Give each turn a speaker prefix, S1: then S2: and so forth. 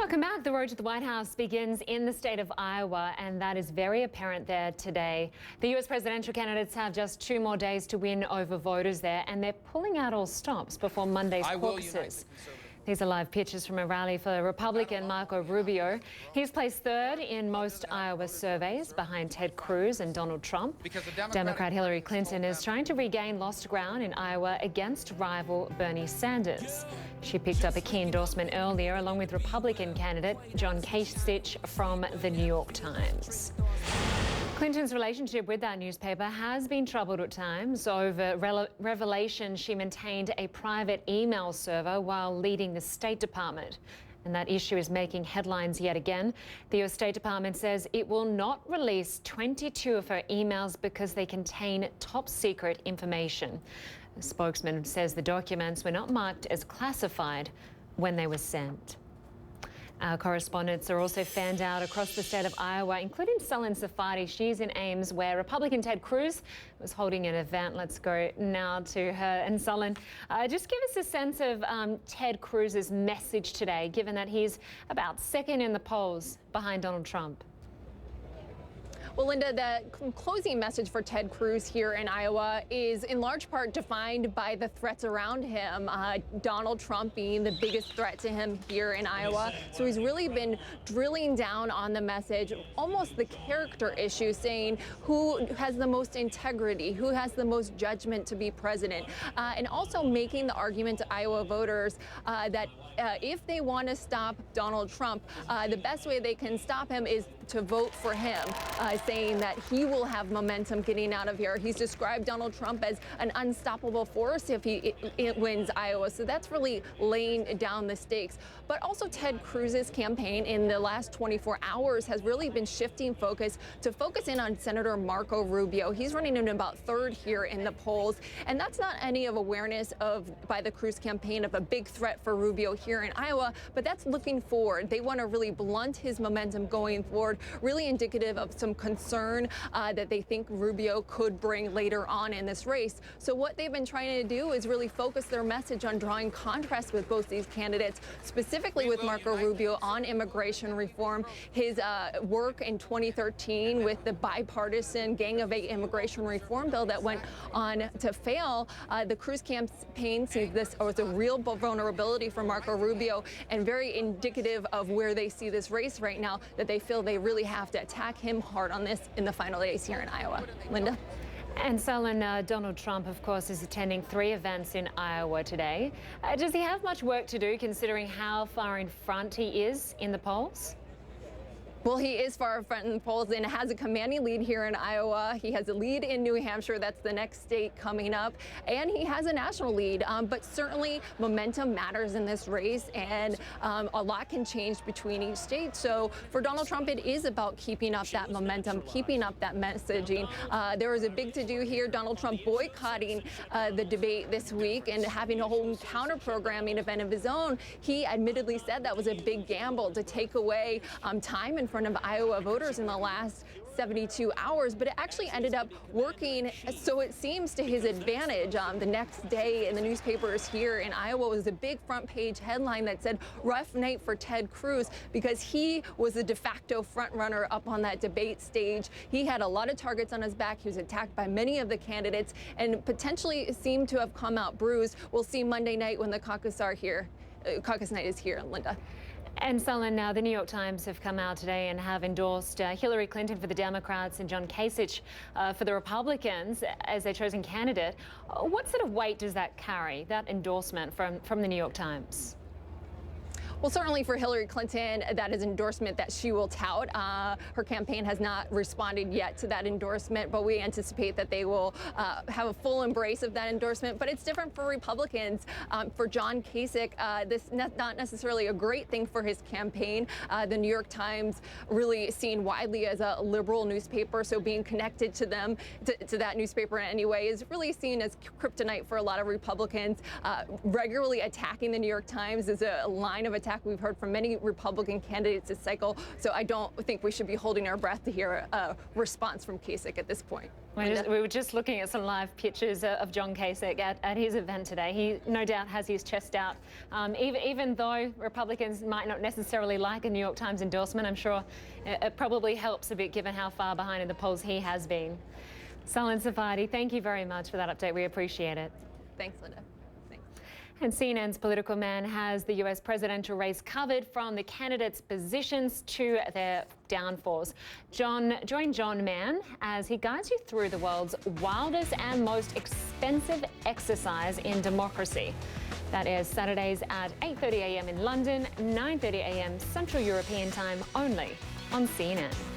S1: Welcome back. The road to the White House begins in the state of Iowa, and that is very apparent there today. The U.S. presidential candidates have just 2 more days to win over voters there, and they're pulling out all stops before Monday's caucuses. These are live pictures from a rally for Republican Marco Rubio. He's placed 3rd in most Iowa surveys behind Ted Cruz and Donald Trump. Democrat Hillary Clinton is trying to regain lost ground in Iowa against rival Bernie Sanders. She picked up a key endorsement earlier along with Republican candidate John Kasich from the New York Times. Clinton's relationship with that newspaper has been troubled at times over revelations she maintained a private email server while leading the State Department. And that issue is making headlines yet again. The U.S. State Department says it will not release 22 of her emails because they contain top secret information. The spokesman says the documents were not marked as classified when they were sent. Our correspondents are also fanned out across the state of Iowa, including Sunlen Sefaty. She's in Ames, where Republican Ted Cruz was holding an event. Let's go now to her. And Sunlen, just give us a sense of Ted Cruz's message today, given that he's about 2nd in the polls behind Donald Trump.
S2: Well, Lynda, the closing message for Ted Cruz here in Iowa is in large part defined by the threats around him, Donald Trump being the biggest threat to him here in Iowa. So he's really been drilling down on the message, almost the character issue, saying who has the most integrity, who has the most judgment to be president, and also making the argument to Iowa voters that if they want to stop Donald Trump, the best way they can stop him is to vote for him, saying that he will have momentum getting out of here. He's described Donald Trump as an unstoppable force if he wins Iowa. So that's really laying down the stakes. But also Ted Cruz's campaign in the last 24 hours has really been shifting focus to focus in on Senator Marco Rubio. He's running in about 3rd here in the polls. And that's not any of awareness by the Cruz campaign of a big threat for Rubio here in Iowa, but that's looking forward. They want to really blunt his momentum going forward, really indicative of some concern that they think Rubio could bring later on in this race. So what they've been trying to do is really focus their message on drawing contrast with both these candidates, specifically with Marco Rubio on immigration reform, his work in 2013 with the bipartisan Gang of 8 immigration reform bill that went on to fail. The Cruz campaign sees this as a real vulnerability for Marco Rubio and very indicative of where they see this race right now, that they feel they really have to attack him hard on this in the final days here in Iowa. Lynda?
S1: And Sunlen, Donald Trump, of course, is attending 3 events in Iowa today. Does he have much work to do, considering how far in front he is in the polls?
S2: Well, he is far in front in the polls and has a commanding lead here in Iowa. He has a lead in New Hampshire. That's the next state coming up. And he has a national lead. But certainly momentum matters in this race, and a lot can change between each state. So for Donald Trump, it is about keeping up that momentum, keeping up that messaging. There was a big to-do here. Donald Trump boycotting the debate this week and having a whole counter-programming event of his own. He admittedly said that was a big gamble to take away time in front of Iowa voters in the last 72 hours, but it actually ended up working, so it seems, to his advantage. The next day in the newspapers here in Iowa was a big front page headline that said rough night for Ted Cruz, because he was the de facto front runner up on that debate stage. He had a lot of targets on his back. He was attacked by many of the candidates and potentially seemed to have come out bruised. We'll see Monday night when the caucus night is here, Lynda.
S1: And Sunlen, now the New York Times have come out today and have endorsed Hillary Clinton for the Democrats and John Kasich for the Republicans as their chosen candidate. What sort of weight does that carry, that endorsement from the New York Times?
S2: Well, certainly for Hillary Clinton, that is an endorsement that she will tout. Her campaign has not responded yet to that endorsement, but we anticipate that they will have a full embrace of that endorsement. But it's different for Republicans. For John Kasich, this is not necessarily a great thing for his campaign. The New York Times really seen widely as a liberal newspaper, so being connected to them, to that newspaper in any way, is really seen as kryptonite for a lot of Republicans. Regularly attacking the New York Times is a line of attack we've heard from many Republican candidates this cycle, so I don't think we should be holding our breath to hear a response from Kasich at this point.
S1: We were just looking at some live pictures of John Kasich at his event today. He no doubt has his chest out. Even though Republicans might not necessarily like a New York Times endorsement, I'm sure it probably helps a bit given how far behind in the polls he has been. Sunlen, Sefaty, thank you very much for that update. We appreciate it.
S2: Thanks, Lynda.
S1: And CNN's Political Man has the US presidential race covered from the candidates' positions to their downfalls. Join John Mann as he guides you through the world's wildest and most expensive exercise in democracy. That is Saturdays at 8:30 a.m. in London, 9:30 a.m. Central European Time, only on CNN.